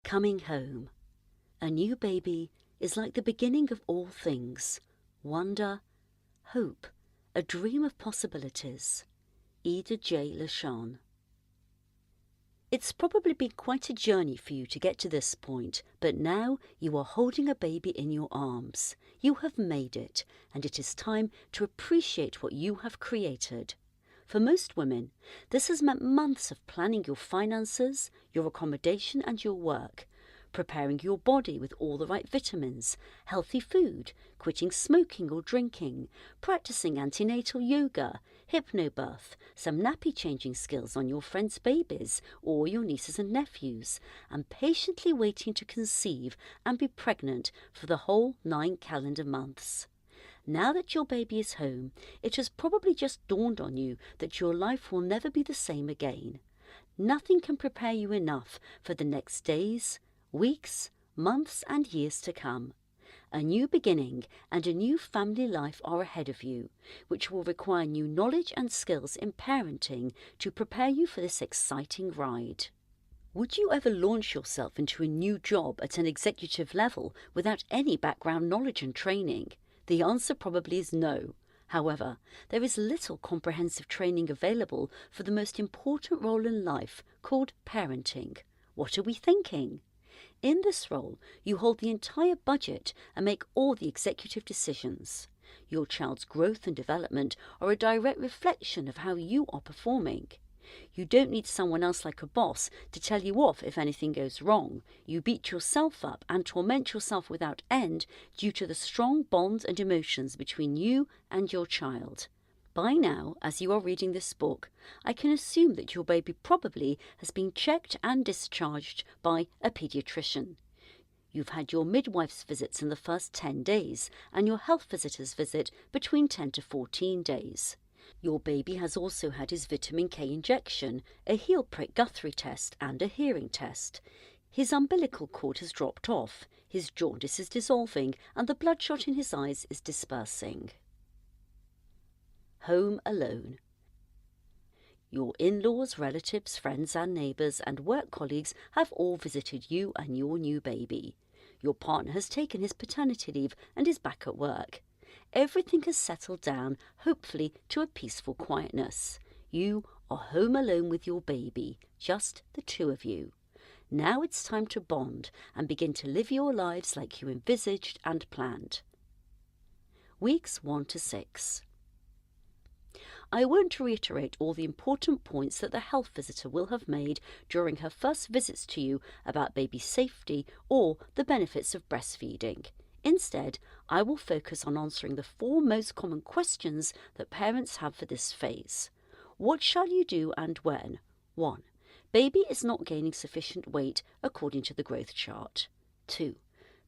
Coming home. A new baby is like the beginning of all things. Wonder, hope, a dream of possibilities. Ida J. LaShawn. It's probably been quite a journey for you to get to this point, but now you are holding a baby in your arms. You have made it, and it is time to appreciate what you have created. For most women, this has meant months of planning your finances, your accommodation and your work, preparing your body with all the right vitamins, healthy food, quitting smoking or drinking, practicing antenatal yoga, hypnobirth, some nappy changing skills on your friends' babies or your nieces and nephews, and patiently waiting to conceive and be pregnant for the whole 9 calendar months. Now that your baby is home, it has probably just dawned on you that your life will never be the same again. Nothing can prepare you enough for the next days, weeks, months and years to come. A new beginning and a new family life are ahead of you, which will require new knowledge and skills in parenting to prepare you for this exciting ride. Would you ever launch yourself into a new job at an executive level without any background knowledge and training? The answer probably is no. However, there is little comprehensive training available for the most important role in life, called parenting. What are we thinking? In this role, you hold the entire budget and make all the executive decisions. Your child's growth and development are a direct reflection of how you are performing. You don't need someone else like a boss to tell you off if anything goes wrong. You beat yourself up and torment yourself without end due to the strong bonds and emotions between you and your child. By now, as you are reading this book, I can assume that your baby probably has been checked and discharged by a paediatrician. You've had your midwife's visits in the first 10 days and your health visitor's visit between 10 to 14 days. Your baby has also had his vitamin K injection, a heel prick Guthrie test and a hearing test. His umbilical cord has dropped off, his jaundice is dissolving and the bloodshot in his eyes is dispersing. Home alone. Your in-laws, relatives, friends and neighbours and work colleagues have all visited you and your new baby. Your partner has taken his paternity leave and is back at work. Everything has settled down, hopefully to a peaceful quietness. You are home alone with your baby, just the two of you. Now it's time to bond and begin to live your lives like you envisaged and planned. Weeks 1 to 6. I won't reiterate all the important points that the health visitor will have made during her first visits to you about baby safety or the benefits of breastfeeding. Instead, I will focus on answering the 4 most common questions that parents have for this phase. What shall you do and when? 1. Baby is not gaining sufficient weight according to the growth chart. 2.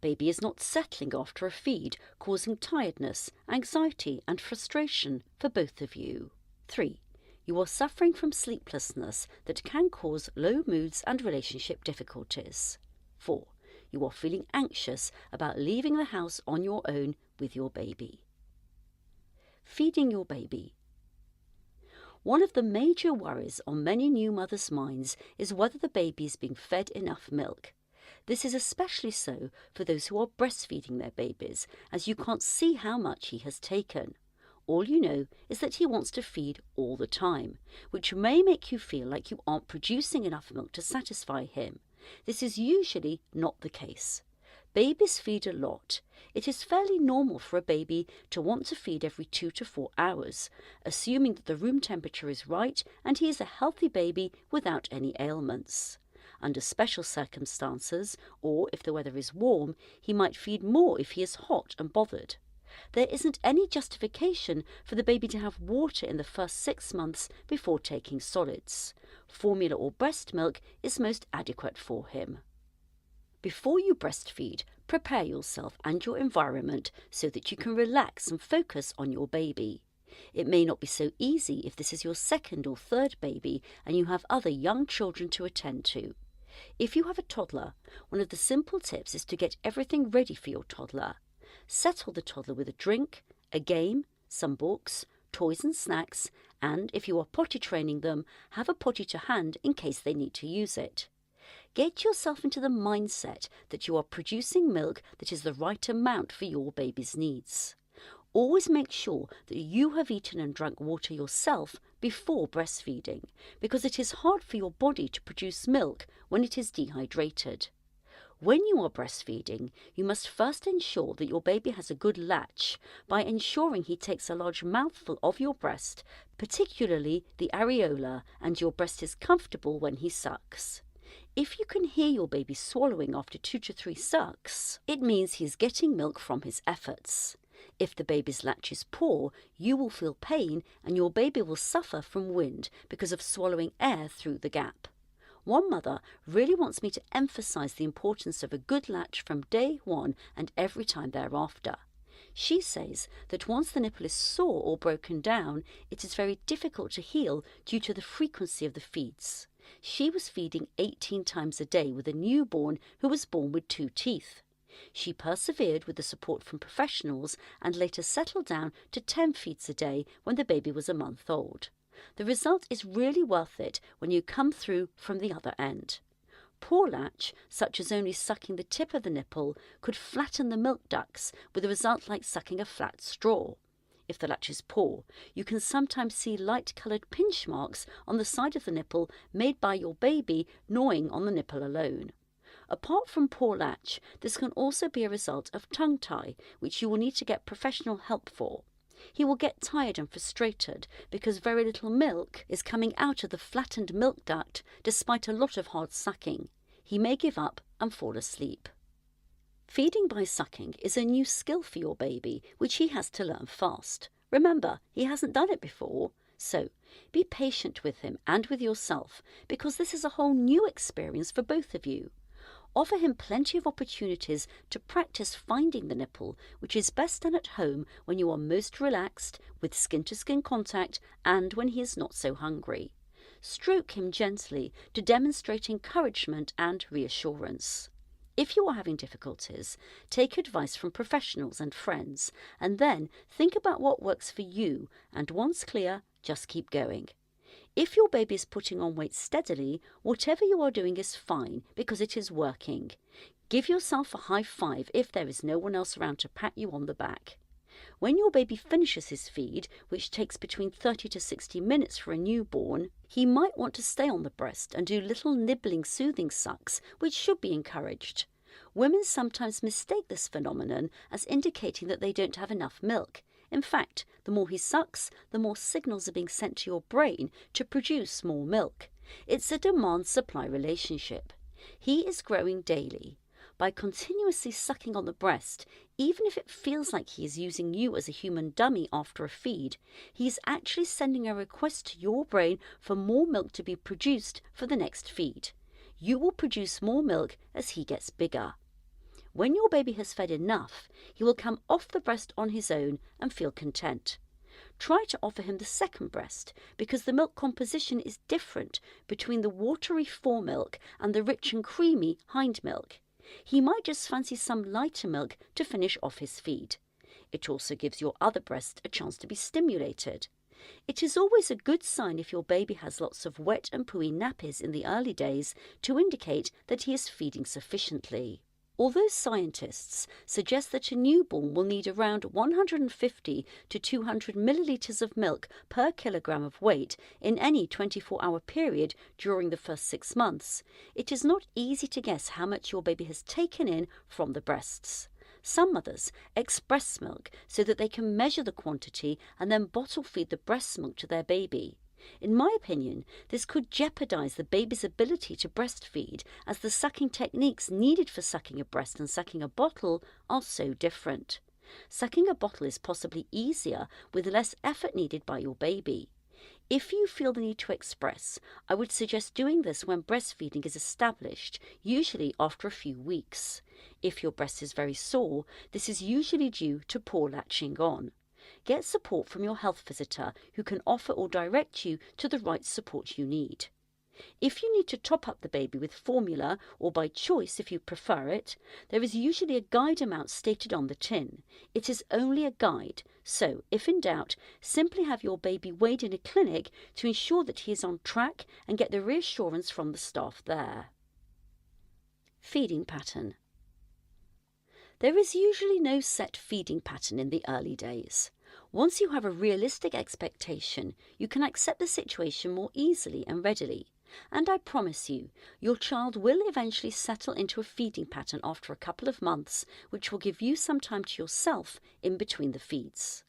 Baby is not settling after a feed, causing tiredness, anxiety and frustration for both of you. 3. You are suffering from sleeplessness that can cause low moods and relationship difficulties. 4. You are feeling anxious about leaving the house on your own with your baby. Feeding your baby. One of the major worries on many new mothers' minds is whether the baby is being fed enough milk. This is especially so for those who are breastfeeding their babies, as you can't see how much he has taken. All you know is that he wants to feed all the time, which may make you feel like you aren't producing enough milk to satisfy him. This is usually not the case. Babies feed a lot. It is fairly normal for a baby to want to feed every 2 to 4 hours, assuming that the room temperature is right and he is a healthy baby without any ailments. Under special circumstances, or if the weather is warm, he might feed more if he is hot and bothered. There isn't any justification for the baby to have water in the first 6 months before taking solids. Formula or breast milk is most adequate for him. Before you breastfeed, prepare yourself and your environment so that you can relax and focus on your baby. It may not be so easy if this is your 2nd or 3rd baby and you have other young children to attend to. If you have a toddler, one of the simple tips is to get everything ready for your toddler. Settle the toddler with a drink, a game, some books, toys and snacks, and if you are potty training them, have a potty to hand in case they need to use it. Get yourself into the mindset that you are producing milk that is the right amount for your baby's needs. Always make sure that you have eaten and drunk water yourself before breastfeeding, because it is hard for your body to produce milk when it is dehydrated. When you are breastfeeding, you must first ensure that your baby has a good latch by ensuring he takes a large mouthful of your breast, particularly the areola, and your breast is comfortable when he sucks. If you can hear your baby swallowing after 2 to 3 sucks, it means he is getting milk from his efforts. If the baby's latch is poor, you will feel pain and your baby will suffer from wind because of swallowing air through the gap. One mother really wants me to emphasize the importance of a good latch from day one and every time thereafter. She says that once the nipple is sore or broken down, it is very difficult to heal due to the frequency of the feeds. She was feeding 18 times a day with a newborn who was born with 2 teeth. She persevered with the support from professionals and later settled down to 10 feeds a day when the baby was a month old. The result is really worth it when you come through from the other end. Poor latch, such as only sucking the tip of the nipple, could flatten the milk ducts with a result like sucking a flat straw. If the latch is poor, you can sometimes see light-coloured pinch marks on the side of the nipple made by your baby gnawing on the nipple alone. Apart from poor latch, this can also be a result of tongue tie, which you will need to get professional help for. He will get tired and frustrated because very little milk is coming out of the flattened milk duct despite a lot of hard sucking. He may give up and fall asleep. Feeding by sucking is a new skill for your baby, which he has to learn fast. Remember, he hasn't done it before, so be patient with him and with yourself because this is a whole new experience for both of you. Offer him plenty of opportunities to practice finding the nipple, which is best done at home when you are most relaxed, with skin-to-skin contact, and when he is not so hungry. Stroke him gently to demonstrate encouragement and reassurance. If you are having difficulties, take advice from professionals and friends, and then think about what works for you, and once clear, just keep going. If your baby is putting on weight steadily, whatever you are doing is fine because it is working. Give yourself a high five if there is no one else around to pat you on the back. When your baby finishes his feed, which takes between 30 to 60 minutes for a newborn, he might want to stay on the breast and do little nibbling soothing sucks, which should be encouraged. Women sometimes mistake this phenomenon as indicating that they don't have enough milk. In fact, the more he sucks, the more signals are being sent to your brain to produce more milk. It's a demand-supply relationship. He is growing daily. By continuously sucking on the breast, even if it feels like he is using you as a human dummy after a feed, he is actually sending a request to your brain for more milk to be produced for the next feed. You will produce more milk as he gets bigger. When your baby has fed enough, he will come off the breast on his own and feel content. Try to offer him the second breast because the milk composition is different between the watery foremilk and the rich and creamy hind milk. He might just fancy some lighter milk to finish off his feed. It also gives your other breast a chance to be stimulated. It is always a good sign if your baby has lots of wet and pooey nappies in the early days to indicate that he is feeding sufficiently. Although scientists suggest that a newborn will need around 150 to 200 millilitres of milk per kilogram of weight in any 24-hour period during the first 6 months, it is not easy to guess how much your baby has taken in from the breasts. Some mothers express milk so that they can measure the quantity and then bottle feed the breast milk to their baby. In my opinion, this could jeopardize the baby's ability to breastfeed, as the sucking techniques needed for sucking a breast and sucking a bottle are so different. Sucking a bottle is possibly easier with less effort needed by your baby. If you feel the need to express, I would suggest doing this when breastfeeding is established, usually after a few weeks. If your breast is very sore, this is usually due to poor latching on. Get support from your health visitor who can offer or direct you to the right support you need. If you need to top up the baby with formula, or by choice if you prefer it, there is usually a guide amount stated on the tin. It is only a guide, so if in doubt, simply have your baby weighed in a clinic to ensure that he is on track and get the reassurance from the staff there. Feeding pattern. There is usually no set feeding pattern in the early days. Once you have a realistic expectation, you can accept the situation more easily and readily. And I promise you, your child will eventually settle into a feeding pattern after a couple of months, which will give you some time to yourself in between the feeds.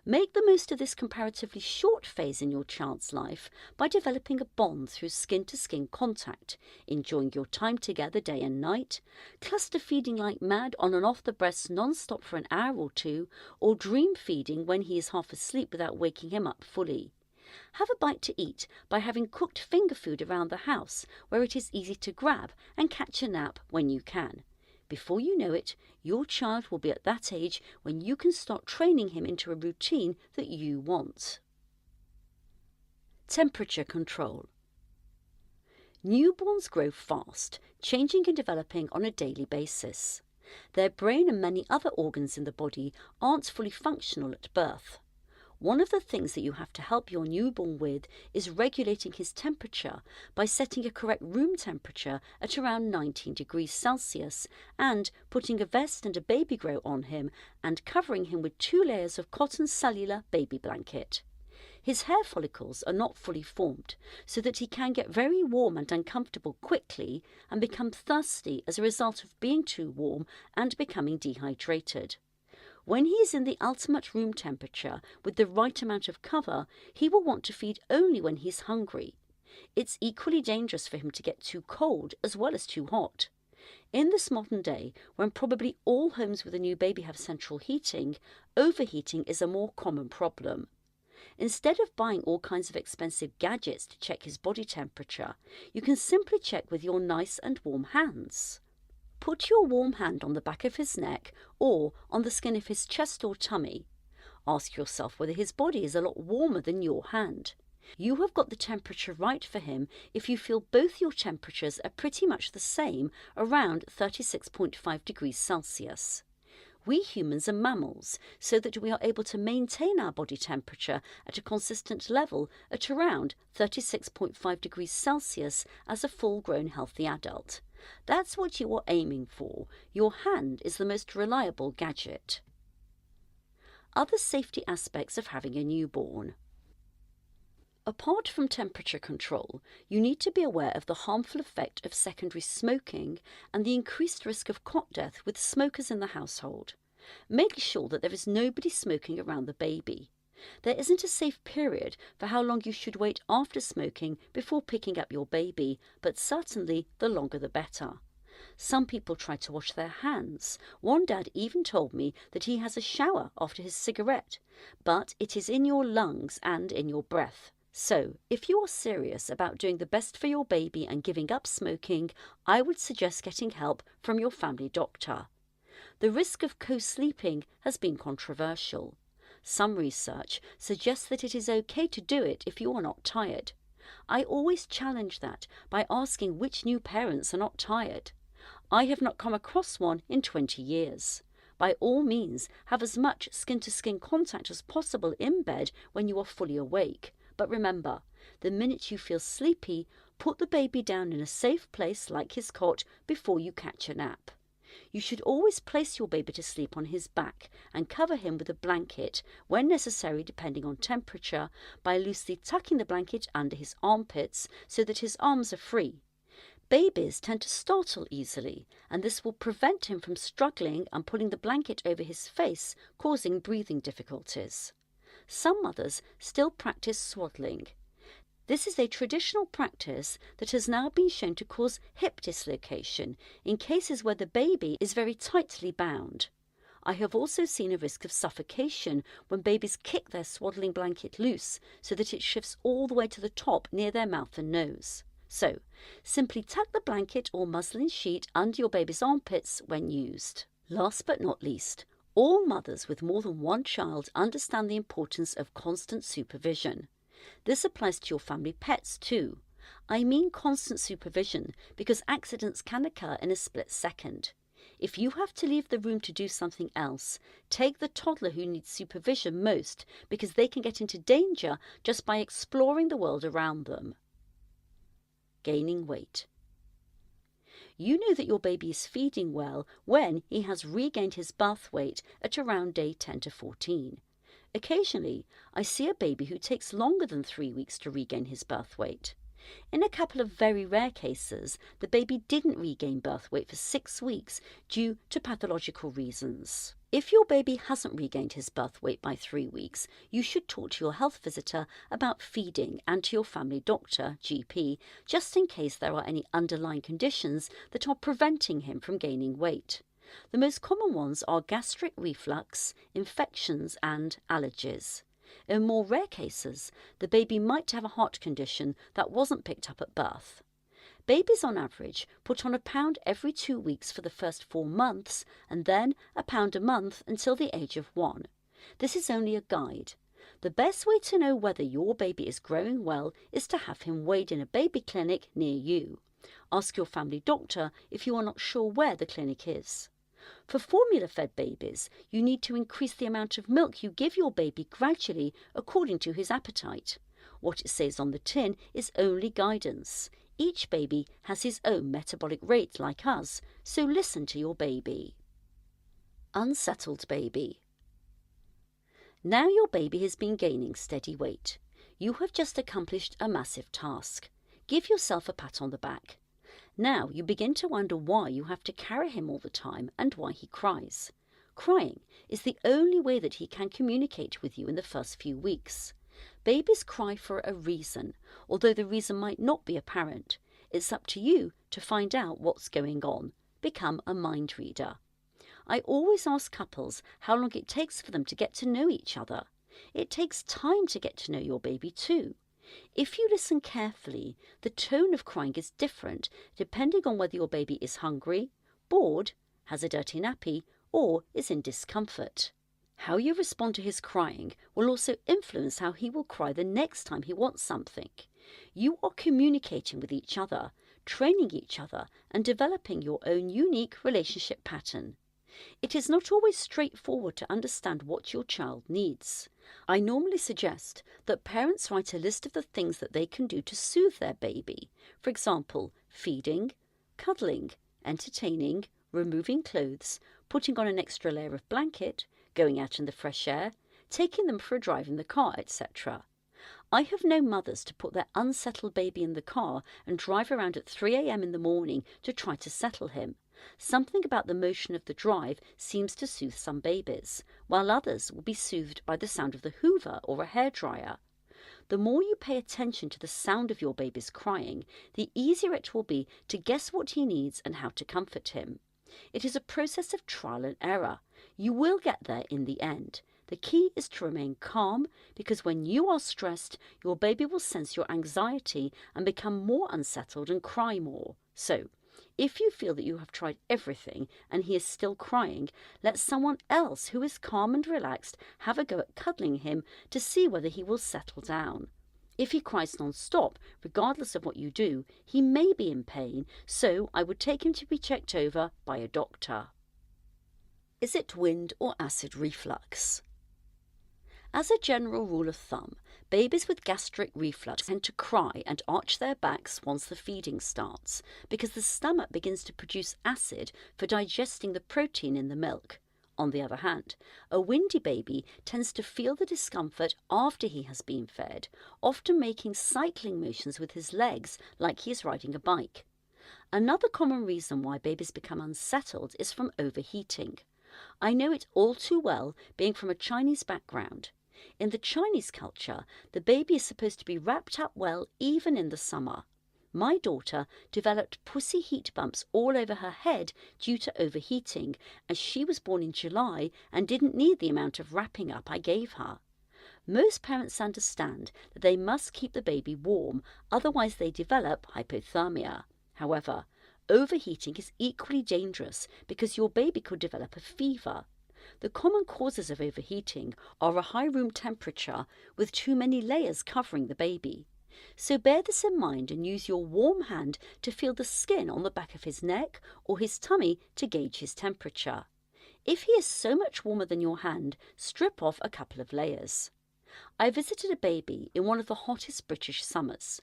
Make the most of this comparatively short phase in your child's life by developing a bond through skin-to-skin contact, enjoying your time together day and night, cluster feeding like mad on and off the breast non-stop for an hour or two, or dream feeding when he is half asleep without waking him up fully. Have a bite to eat by having cooked finger food around the house where it is easy to grab and catch a nap when you can. Before you know it, your child will be at that age when you can start training him into a routine that you want. Temperature control. Newborns grow fast, changing and developing on a daily basis. Their brain and many other organs in the body aren't fully functional at birth. One of the things that you have to help your newborn with is regulating his temperature by setting a correct room temperature at around 19 degrees Celsius and putting a vest and a baby grow on him and covering him with 2 layers of cotton cellular baby blanket. His hair follicles are not fully formed, so that he can get very warm and uncomfortable quickly and become thirsty as a result of being too warm and becoming dehydrated. When he is in the ultimate room temperature with the right amount of cover, he will want to feed only when he's hungry. It's equally dangerous for him to get too cold as well as too hot. In this modern day, when probably all homes with a new baby have central heating, overheating is a more common problem. Instead of buying all kinds of expensive gadgets to check his body temperature, you can simply check with your nice and warm hands. Put your warm hand on the back of his neck or on the skin of his chest or tummy. Ask yourself whether his body is a lot warmer than your hand. You have got the temperature right for him if you feel both your temperatures are pretty much the same, around 36.5 degrees Celsius. We humans are mammals, so that we are able to maintain our body temperature at a consistent level at around 36.5 degrees Celsius as a full-grown healthy adult. That's what you are aiming for. Your hand is the most reliable gadget. Other safety aspects of having a newborn. Apart from temperature control, you need to be aware of the harmful effect of secondary smoking and the increased risk of cot death with smokers in the household. Make sure that there is nobody smoking around the baby. There isn't a safe period for how long you should wait after smoking before picking up your baby, but certainly the longer the better. Some people try to wash their hands. One dad even told me that he has a shower after his cigarette, but it is in your lungs and in your breath. So, if you are serious about doing the best for your baby and giving up smoking, I would suggest getting help from your family doctor. The risk of co-sleeping has been controversial. Some research suggests that it is okay to do it if you are not tired. I always challenge that by asking which new parents are not tired. I have not come across one in 20 years. By all means, have as much skin-to-skin contact as possible in bed when you are fully awake. But remember, the minute you feel sleepy, put the baby down in a safe place like his cot before you catch a nap. You should always place your baby to sleep on his back and cover him with a blanket, when necessary depending on temperature, by loosely tucking the blanket under his armpits so that his arms are free. Babies tend to startle easily, and this will prevent him from struggling and pulling the blanket over his face, causing breathing difficulties. Some mothers still practice swaddling. This is a traditional practice that has now been shown to cause hip dislocation in cases where the baby is very tightly bound. I have also seen a risk of suffocation when babies kick their swaddling blanket loose so that it shifts all the way to the top near their mouth and nose. So, simply tuck the blanket or muslin sheet under your baby's armpits when used. Last but not least, all mothers with more than one child understand the importance of constant supervision. This applies to your family pets too. I mean constant supervision because accidents can occur in a split second. If you have to leave the room to do something else, take the toddler who needs supervision most because they can get into danger just by exploring the world around them. Gaining weight. You know that your baby is feeding well when he has regained his birth weight at around day 10 to 14. Occasionally, I see a baby who takes longer than 3 weeks to regain his birth weight. In a couple of very rare cases, the baby didn't regain birth weight for 6 weeks due to pathological reasons. If your baby hasn't regained his birth weight by 3 weeks, you should talk to your health visitor about feeding and to your family doctor, GP, just in case there are any underlying conditions that are preventing him from gaining weight. The most common ones are gastric reflux, infections, and allergies. In more rare cases, the baby might have a heart condition that wasn't picked up at birth. Babies on average put on a pound every 2 weeks for the first 4 months and then a pound a month until the age of 1. This is only a guide. The best way to know whether your baby is growing well is to have him weighed in a baby clinic near you. Ask your family doctor if you are not sure where the clinic is. For formula-fed babies, you need to increase the amount of milk you give your baby gradually according to his appetite. What it says on the tin is only guidance. Each baby has his own metabolic rate like us, so listen to your baby. Unsettled baby. Now your baby has been gaining steady weight. You have just accomplished a massive task. Give yourself a pat on the back. Now you begin to wonder why you have to carry him all the time and why he cries. Crying is the only way that he can communicate with you in the first few weeks. Babies cry for a reason, although the reason might not be apparent. It's up to you to find out what's going on. Become a mind reader. I always ask couples how long it takes for them to get to know each other. It takes time to get to know your baby too. If you listen carefully, the tone of crying is different depending on whether your baby is hungry, bored, has a dirty nappy, or is in discomfort. How you respond to his crying will also influence how he will cry the next time he wants something. You are communicating with each other, training each other, and developing your own unique relationship pattern. It is not always straightforward to understand what your child needs. I normally suggest that parents write a list of the things that they can do to soothe their baby. For example, feeding, cuddling, entertaining, removing clothes, putting on an extra layer of blanket, going out in the fresh air, taking them for a drive in the car, etc. I have known mothers to put their unsettled baby in the car and drive around at 3 a.m. in the morning to try to settle him. Something about the motion of the drive seems to soothe some babies, while others will be soothed by the sound of the hoover or a hairdryer. The more you pay attention to the sound of your baby's crying, the easier it will be to guess what he needs and how to comfort him. It is a process of trial and error. You will get there in the end. The key is to remain calm, because when you are stressed, your baby will sense your anxiety and become more unsettled and cry more. So, if you feel that you have tried everything and he is still crying, let someone else who is calm and relaxed have a go at cuddling him to see whether he will settle down. If he cries non-stop, regardless of what you do, he may be in pain, so I would take him to be checked over by a doctor. Is it wind or acid reflux? As a general rule of thumb, babies with gastric reflux tend to cry and arch their backs once the feeding starts, because the stomach begins to produce acid for digesting the protein in the milk. On the other hand, a windy baby tends to feel the discomfort after he has been fed, often making cycling motions with his legs like he is riding a bike. Another common reason why babies become unsettled is from overheating. I know it all too well, being from a Chinese background. In the Chinese culture, the baby is supposed to be wrapped up well even in the summer. My daughter developed pussy heat bumps all over her head due to overheating, as she was born in July and didn't need the amount of wrapping up I gave her. Most parents understand that they must keep the baby warm, otherwise they develop hypothermia. However, overheating is equally dangerous because your baby could develop a fever. The common causes of overheating are a high room temperature with too many layers covering the baby. So bear this in mind and use your warm hand to feel the skin on the back of his neck or his tummy to gauge his temperature. If he is so much warmer than your hand, strip off a couple of layers. I visited a baby in one of the hottest British summers.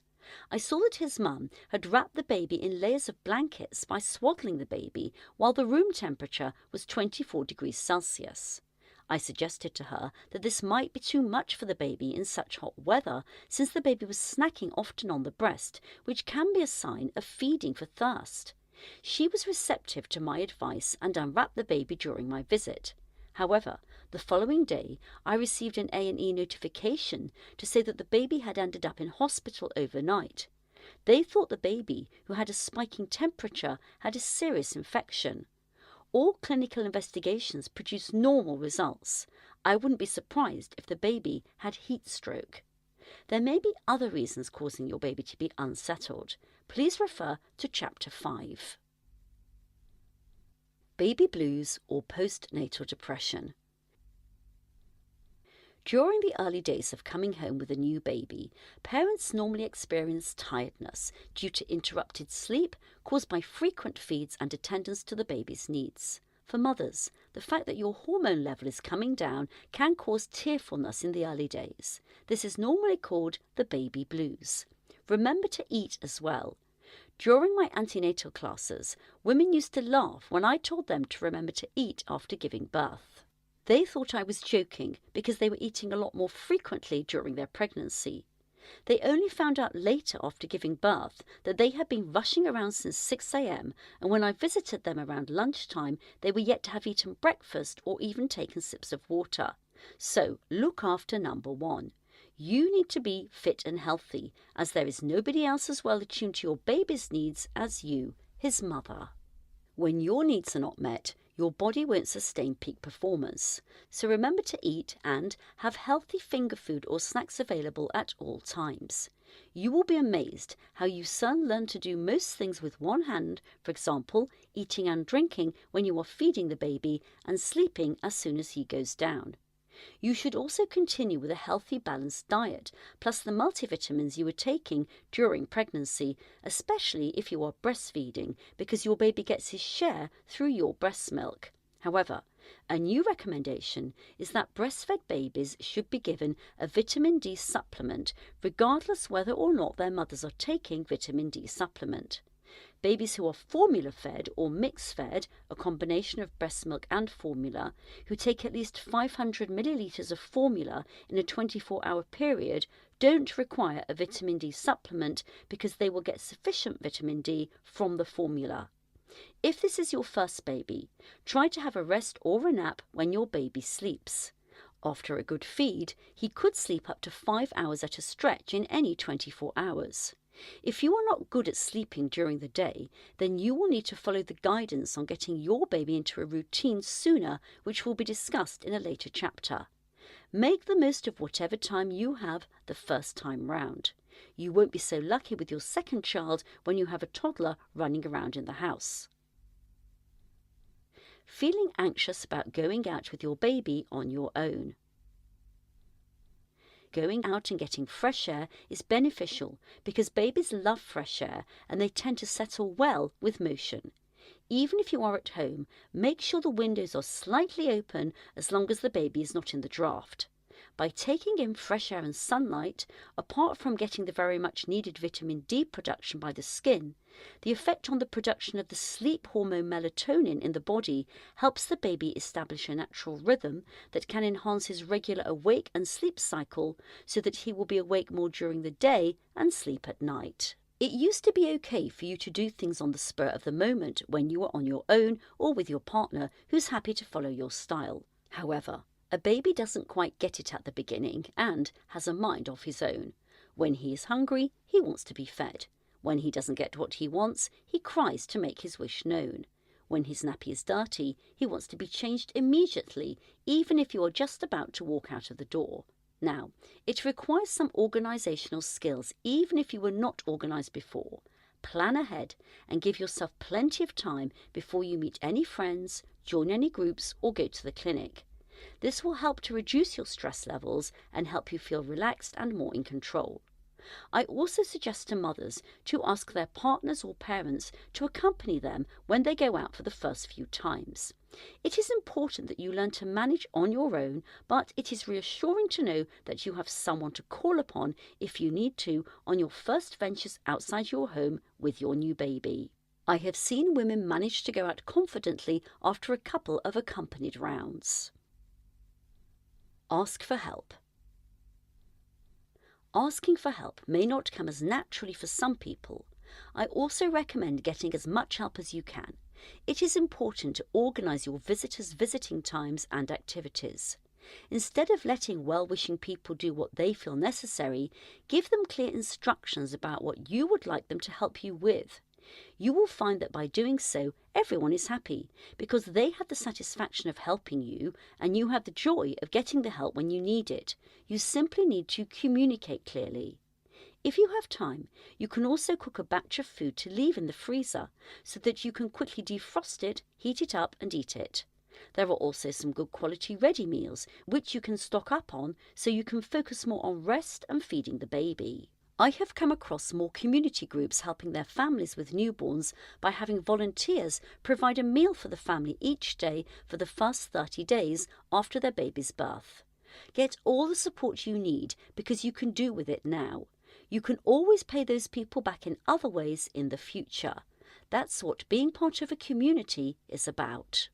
I saw that his mum had wrapped the baby in layers of blankets by swaddling the baby while the room temperature was 24 degrees Celsius. I suggested to her that this might be too much for the baby in such hot weather, since the baby was snacking often on the breast, which can be a sign of feeding for thirst. She was receptive to my advice and unwrapped the baby during my visit. However, the following day, I received an A&E notification to say that the baby had ended up in hospital overnight. They thought the baby, who had a spiking temperature, had a serious infection. All clinical investigations produced normal results. I wouldn't be surprised if the baby had heat stroke. There may be other reasons causing your baby to be unsettled. Please refer to Chapter 5. Baby blues or postnatal depression. During the early days of coming home with a new baby, parents normally experience tiredness due to interrupted sleep caused by frequent feeds and attendance to the baby's needs. For mothers, the fact that your hormone level is coming down can cause tearfulness in the early days. This is normally called the baby blues. Remember to eat as well. During my antenatal classes, women used to laugh when I told them to remember to eat after giving birth. They thought I was joking because they were eating a lot more frequently during their pregnancy. They only found out later after giving birth that they had been rushing around since 6 a.m. and when I visited them around lunchtime, they were yet to have eaten breakfast or even taken sips of water. So look after number 1. You need to be fit and healthy, as there is nobody else as well attuned to your baby's needs as you, his mother. When your needs are not met, your body won't sustain peak performance. So remember to eat and have healthy finger food or snacks available at all times. You will be amazed how you soon learn to do most things with one hand, for example, eating and drinking when you are feeding the baby and sleeping as soon as he goes down. You should also continue with a healthy, balanced diet, plus the multivitamins you are taking during pregnancy, especially if you are breastfeeding, because your baby gets his share through your breast milk. However, a new recommendation is that breastfed babies should be given a vitamin D supplement, regardless whether or not their mothers are taking vitamin D supplement. Babies who are formula fed or mix fed, a combination of breast milk and formula, who take at least 500 millilitres of formula in a 24-hour period, don't require a vitamin D supplement because they will get sufficient vitamin D from the formula. If this is your first baby, try to have a rest or a nap when your baby sleeps. After a good feed, he could sleep up to 5 hours at a stretch in any 24 hours. If you are not good at sleeping during the day, then you will need to follow the guidance on getting your baby into a routine sooner, which will be discussed in a later chapter. Make the most of whatever time you have the first time round. You won't be so lucky with your second child when you have a toddler running around in the house. Feeling anxious about going out with your baby on your own. Going out and getting fresh air is beneficial because babies love fresh air and they tend to settle well with motion. Even if you are at home, make sure the windows are slightly open as long as the baby is not in the draft. By taking in fresh air and sunlight, apart from getting the very much needed vitamin D production by the skin, the effect on the production of the sleep hormone melatonin in the body helps the baby establish a natural rhythm that can enhance his regular awake and sleep cycle so that he will be awake more during the day and sleep at night. It used to be okay for you to do things on the spur of the moment when you are on your own or with your partner who's happy to follow your style. However, a baby doesn't quite get it at the beginning and has a mind of his own. When he is hungry, he wants to be fed. When he doesn't get what he wants, he cries to make his wish known. When his nappy is dirty, he wants to be changed immediately, even if you are just about to walk out of the door. Now, it requires some organisational skills, even if you were not organised before. Plan ahead and give yourself plenty of time before you meet any friends, join any groups, or go to the clinic. This will help to reduce your stress levels and help you feel relaxed and more in control. I also suggest to mothers to ask their partners or parents to accompany them when they go out for the first few times. It is important that you learn to manage on your own, but it is reassuring to know that you have someone to call upon if you need to on your first ventures outside your home with your new baby. I have seen women manage to go out confidently after a couple of accompanied rounds. Ask for help. Asking for help may not come as naturally for some people. I also recommend getting as much help as you can. It is important to organise your visitors' visiting times and activities. Instead of letting well-wishing people do what they feel necessary, give them clear instructions about what you would like them to help you with. You will find that by doing so, everyone is happy, because they have the satisfaction of helping you, and you have the joy of getting the help when you need it. You simply need to communicate clearly. If you have time, you can also cook a batch of food to leave in the freezer, so that you can quickly defrost it, heat it up and eat it. There are also some good quality ready meals, which you can stock up on, so you can focus more on rest and feeding the baby. I have come across more community groups helping their families with newborns by having volunteers provide a meal for the family each day for the first 30 days after their baby's birth. Get all the support you need, because you can do with it now. You can always pay those people back in other ways in the future. That's what being part of a community is about.